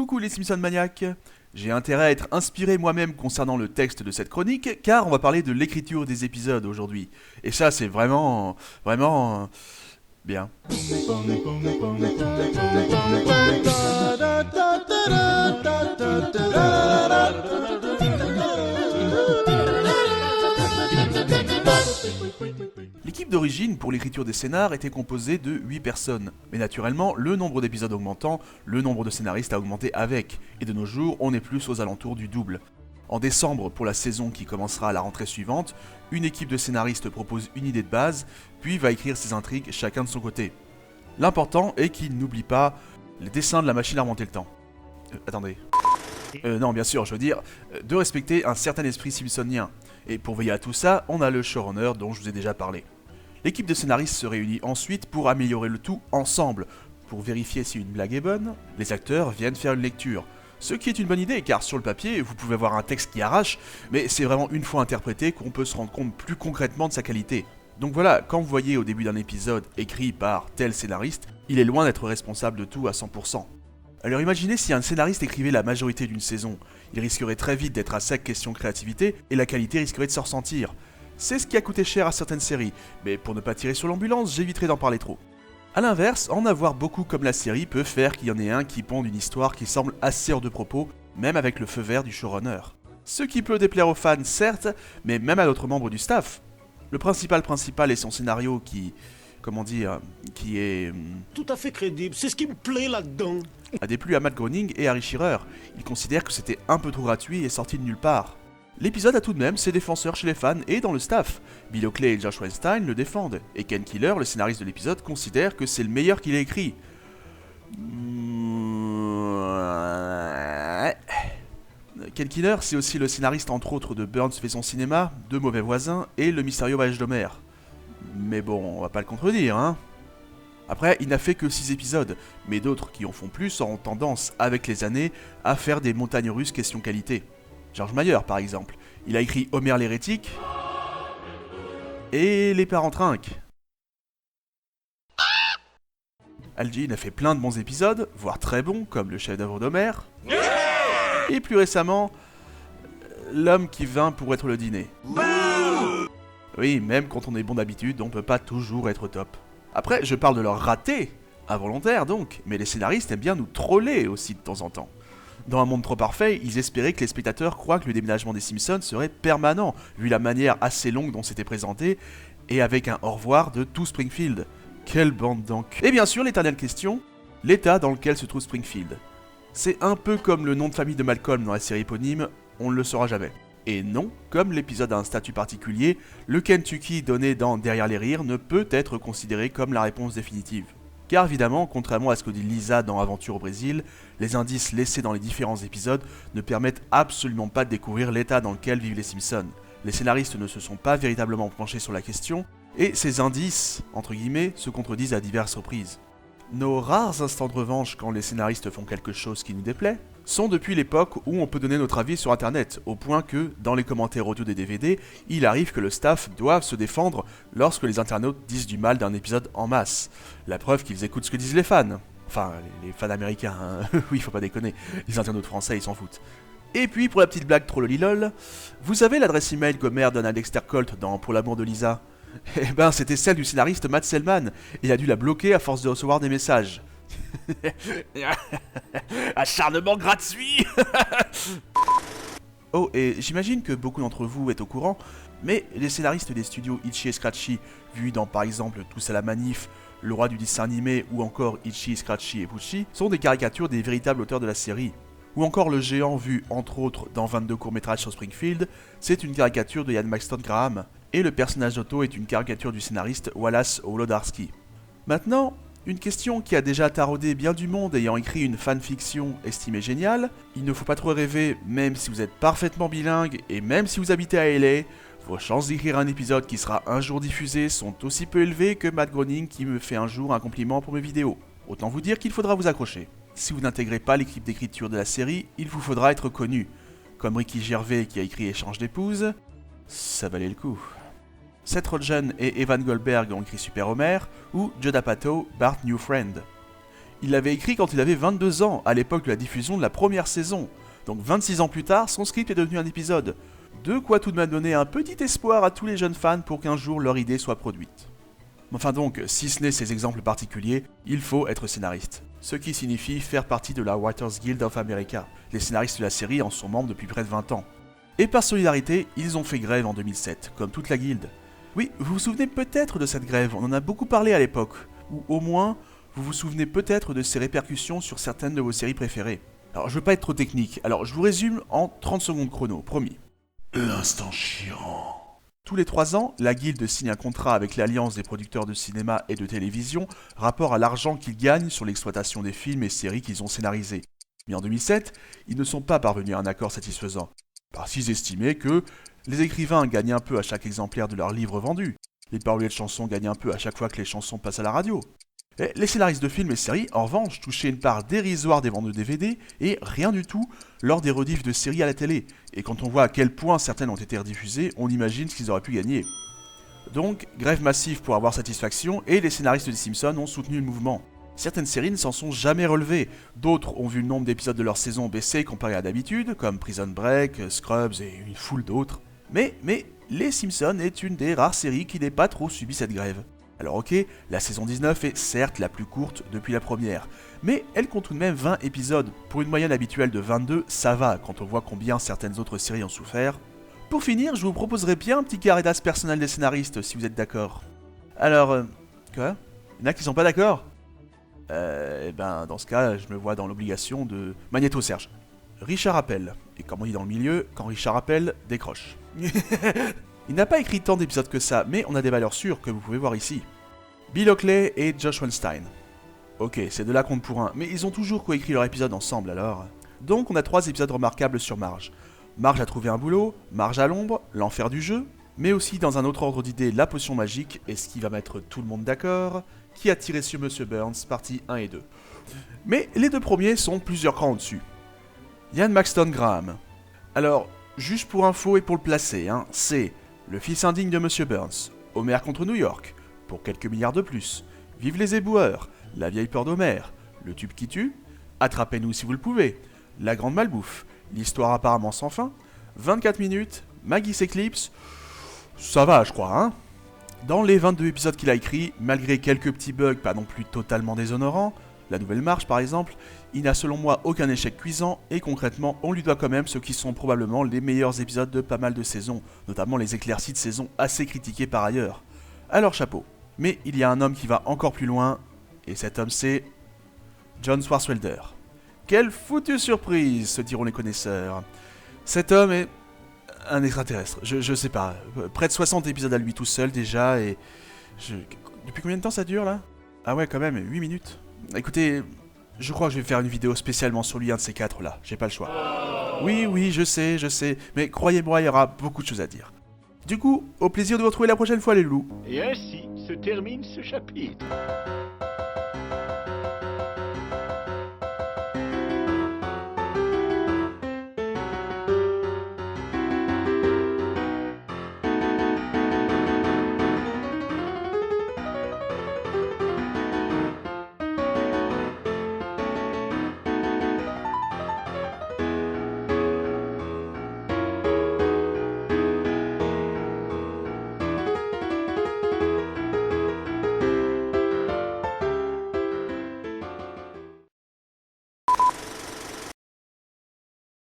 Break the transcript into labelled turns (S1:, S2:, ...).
S1: Coucou les Simpson maniaques. J'ai intérêt à être inspiré moi-même concernant le texte de cette chronique, car on va parler de l'écriture des épisodes aujourd'hui. Et ça, c'est vraiment bien. L'équipe d'origine pour l'écriture des scénars était composée de 8 personnes, mais naturellement, le nombre d'épisodes augmentant, le nombre de scénaristes a augmenté avec, et de nos jours, on est plus aux alentours du double. En décembre, pour la saison qui commencera à la rentrée suivante, une équipe de scénaristes propose une idée de base, puis va écrire ses intrigues chacun de son côté. L'important est qu'ils n'oublient pas les dessins de la machine à remonter le temps. Attendez. Non, bien sûr, je veux dire, de respecter un certain esprit simpsonien. Et pour veiller à tout ça, on a le showrunner dont je vous ai déjà parlé. L'équipe de scénaristes se réunit ensuite pour améliorer le tout ensemble. Pour vérifier si une blague est bonne, les acteurs viennent faire une lecture. Ce qui est une bonne idée, car sur le papier, vous pouvez avoir un texte qui arrache, mais c'est vraiment une fois interprété qu'on peut se rendre compte plus concrètement de sa qualité. Donc voilà, quand vous voyez au début d'un épisode écrit par tel scénariste, il est loin d'être responsable de tout à 100%. Alors imaginez si un scénariste écrivait la majorité d'une saison, il risquerait très vite d'être à sec question créativité et la qualité risquerait de se ressentir. C'est ce qui a coûté cher à certaines séries, mais pour ne pas tirer sur l'ambulance, j'éviterai d'en parler trop. A l'inverse, en avoir beaucoup comme la série peut faire qu'il y en ait un qui ponde une histoire qui semble assez hors de propos, même avec le feu vert du showrunner. Ce qui peut déplaire aux fans certes, mais même à d'autres membres du staff. Le principal est son scénario qui est
S2: tout à fait crédible, c'est ce qui me plaît là-dedans.
S1: A déplu à Matt Groening et Harry Shearer. Ils considèrent que c'était un peu trop gratuit et sorti de nulle part. L'épisode a tout de même ses défenseurs chez les fans et dans le staff. Bill Oakley et Josh Weinstein le défendent, et Ken Killer, le scénariste de l'épisode, considère que c'est le meilleur qu'il ait écrit. Ken Killer, c'est aussi le scénariste entre autres de Burns fait son cinéma, De Mauvais Voisins et Le Mystérieux Voyage d'Homer. Mais bon, on va pas le contredire, hein. Après, il n'a fait que 6 épisodes, mais d'autres qui en font plus ont tendance, avec les années, à faire des montagnes russes question qualité. George Meyer, par exemple. Il a écrit Homer l'hérétique et Les Parents Trinques. Al Jean a fait plein de bons épisodes, voire très bons, comme le chef-d'œuvre d'Homer. Et plus récemment, L'homme qui vint pour être le dîner. Oui, même quand on est bon d'habitude, on peut pas toujours être top. Après, je parle de leur raté, involontaire donc, mais les scénaristes aiment bien nous troller aussi de temps en temps. Dans un monde trop parfait, ils espéraient que les spectateurs croient que le déménagement des Simpsons serait permanent, vu la manière assez longue dont c'était présenté, et avec un au revoir de tout Springfield. Quelle bande donc. Et bien sûr, l'éternelle question, l'état dans lequel se trouve Springfield. C'est un peu comme le nom de famille de Malcolm dans la série éponyme, on ne le saura jamais. Et non, comme l'épisode a un statut particulier, le Kentucky donné dans Derrière les rires ne peut être considéré comme la réponse définitive. Car évidemment, contrairement à ce que dit Lisa dans Aventure au Brésil, les indices laissés dans les différents épisodes ne permettent absolument pas de découvrir l'état dans lequel vivent les Simpsons. Les scénaristes ne se sont pas véritablement penchés sur la question, et ces indices, entre guillemets, se contredisent à diverses reprises. Nos rares instants de revanche quand les scénaristes font quelque chose qui nous déplaît sont depuis l'époque où on peut donner notre avis sur internet, au point que, dans les commentaires audio des DVD, il arrive que le staff doive se défendre lorsque les internautes disent du mal d'un épisode en masse. La preuve qu'ils écoutent ce que disent les fans. Enfin, les fans américains, hein. Oui, faut pas déconner, les internautes français ils s'en foutent. Et puis, pour la petite blague trop lolilol, vous savez l'adresse email qu'Homer donne à Dexter Colt dans Pour l'amour de Lisa? Eh ben, c'était celle du scénariste Matt Selman, et il a dû la bloquer à force de recevoir des messages. Acharnement gratuit. Oh, et j'imagine que beaucoup d'entre vous êtes au courant, mais les scénaristes des studios Itchy et Scratchy, vus dans par exemple Tous à la manif, Le roi du dessin animé ou encore Itchy, Scratchy et Pucci, sont des caricatures des véritables auteurs de la série. Ou encore le géant vu entre autres dans 22 courts-métrages sur Springfield, c'est une caricature de Ian Maxton Graham, et le personnage d'Otto est une caricature du scénariste Wallace Wolodarski. Maintenant, une question qui a déjà taraudé bien du monde ayant écrit une fanfiction estimée géniale, il ne faut pas trop rêver, même si vous êtes parfaitement bilingue et même si vous habitez à LA, vos chances d'écrire un épisode qui sera un jour diffusé sont aussi peu élevées que Matt Groening qui me fait un jour un compliment pour mes vidéos. Autant vous dire qu'il faudra vous accrocher. Si vous n'intégrez pas l'équipe d'écriture de la série, il vous faudra être connu. Comme Ricky Gervais qui a écrit Échange d'épouses, ça valait le coup. Seth Rogen et Evan Goldberg ont écrit Super Homer, ou Judd Apatow, Bart New Friend. Il l'avait écrit quand il avait 22 ans, à l'époque de la diffusion de la première saison. Donc 26 ans plus tard, son script est devenu un épisode. De quoi tout de même donner un petit espoir à tous les jeunes fans pour qu'un jour leur idée soit produite. Enfin donc, si ce n'est ces exemples particuliers, il faut être scénariste. Ce qui signifie faire partie de la Writers Guild of America. Les scénaristes de la série en sont membres depuis près de 20 ans. Et par solidarité, ils ont fait grève en 2007, comme toute la guilde. Oui, vous vous souvenez peut-être de cette grève, on en a beaucoup parlé à l'époque. Ou au moins, vous vous souvenez peut-être de ses répercussions sur certaines de vos séries préférées. Alors je veux pas être trop technique, alors je vous résume en 30 secondes chrono, promis.
S2: L'instant chiant.
S1: Tous les 3 ans, la guilde signe un contrat avec l'Alliance des producteurs de cinéma et de télévision, rapport à l'argent qu'ils gagnent sur l'exploitation des films et séries qu'ils ont scénarisés. Mais en 2007, ils ne sont pas parvenus à un accord satisfaisant, parce qu'ils estimaient que les écrivains gagnent un peu à chaque exemplaire de leurs livres vendus, les paroliers de chansons gagnent un peu à chaque fois que les chansons passent à la radio. Et les scénaristes de films et séries, en revanche, touchaient une part dérisoire des ventes de DVD et rien du tout lors des rediffs de séries à la télé. Et quand on voit à quel point certaines ont été rediffusées, on imagine ce qu'ils auraient pu gagner. Donc, grève massive pour avoir satisfaction, et les scénaristes des Simpsons ont soutenu le mouvement. Certaines séries ne s'en sont jamais relevées, d'autres ont vu le nombre d'épisodes de leur saison baisser comparé à d'habitude, comme Prison Break, Scrubs et une foule d'autres. Mais les Simpsons est une des rares séries qui n'ait pas trop subi cette grève. Alors ok, la saison 19 est certes la plus courte depuis la première, mais elle compte tout de même 20 épisodes. Pour une moyenne habituelle de 22, ça va quand on voit combien certaines autres séries ont souffert. Pour finir, je vous proposerai bien un petit carré d'as personnel des scénaristes, si vous êtes d'accord. Alors, quoi ? Il y en a qui sont pas d'accord ? Dans ce cas, je me vois dans l'obligation de... Magnéto Serge. Richard appelle, et comme on dit dans le milieu, quand Richard appelle, décroche. Il n'a pas écrit tant d'épisodes que ça, mais on a des valeurs sûres que vous pouvez voir ici. Bill Oakley et Josh Weinstein. Ok, c'est de là qu'on compte pour un, mais ils ont toujours coécrit leur épisode ensemble alors. Donc on a 3 épisodes remarquables sur Marge. Marge a trouvé un boulot, Marge à l'ombre, l'enfer du jeu, mais aussi dans un autre ordre d'idée, la potion magique, et ce qui va mettre tout le monde d'accord, qui a tiré sur Monsieur Burns, partie 1 et 2. Mais les 2 premiers sont plusieurs crans au-dessus. Ian Maxton Graham. Alors, juste pour info et pour le placer, c'est le fils indigne de Monsieur Burns, Homer contre New York, pour quelques milliards de plus, Vive les éboueurs, La vieille peur d'Homer, Le tube qui tue, Attrapez-nous si vous le pouvez, La grande malbouffe, L'histoire apparemment sans fin, 24 minutes, Maggie s'éclipse, ça va je crois, Dans les 22 épisodes qu'il a écrits, malgré quelques petits bugs pas non plus totalement déshonorants, la nouvelle marche par exemple, il n'a selon moi aucun échec cuisant et concrètement on lui doit quand même ce qui sont probablement les meilleurs épisodes de pas mal de saisons, notamment les éclaircies de saison assez critiquées par ailleurs. Alors chapeau. Mais il y a un homme qui va encore plus loin, et cet homme c'est... John Swartzwelder. Quelle foutue surprise, se diront les connaisseurs. Cet homme est... un extraterrestre, je sais pas, près de 60 épisodes à lui tout seul déjà et... Depuis combien de temps ça dure là ? Ah ouais quand même, 8 minutes. Écoutez, je crois que je vais faire une vidéo spécialement sur lui, un de ces 4 là, j'ai pas le choix. Oui, je sais, mais croyez-moi, il y aura beaucoup de choses à dire. Du coup, au plaisir de vous retrouver la prochaine fois les loups.
S2: Et ainsi se termine ce chapitre.